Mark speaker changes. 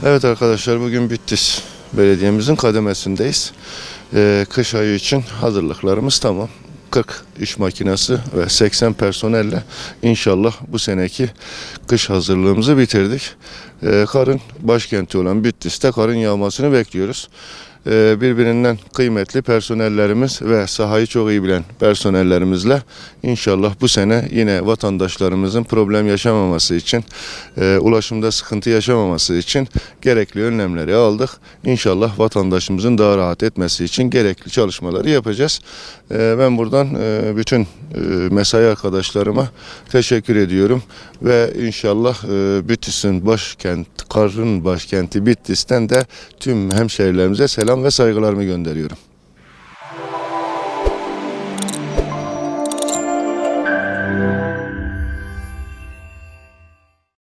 Speaker 1: Evet arkadaşlar, bugün Bitlis Belediye'mizin kademesindeyiz. Kış ayı için hazırlıklarımız tamam. 40 iş makinesi ve 80 personelle inşallah bu seneki kış hazırlığımızı bitirdik. Karın başkenti olan Bitlis'te karın yağmasını bekliyoruz. Birbirinden kıymetli personellerimiz ve sahayı çok iyi bilen personellerimizle inşallah bu sene yine vatandaşlarımızın problem yaşamaması için, ulaşımda sıkıntı yaşamaması için gerekli önlemleri aldık. İnşallah vatandaşımızın daha rahat etmesi için gerekli çalışmaları yapacağız. Ben buradan bütün mesai arkadaşlarıma teşekkür ediyorum ve inşallah Bitlis'in karın başkenti Bitlis'ten de tüm hemşehrilerimize selam ve saygılarımı gönderiyorum.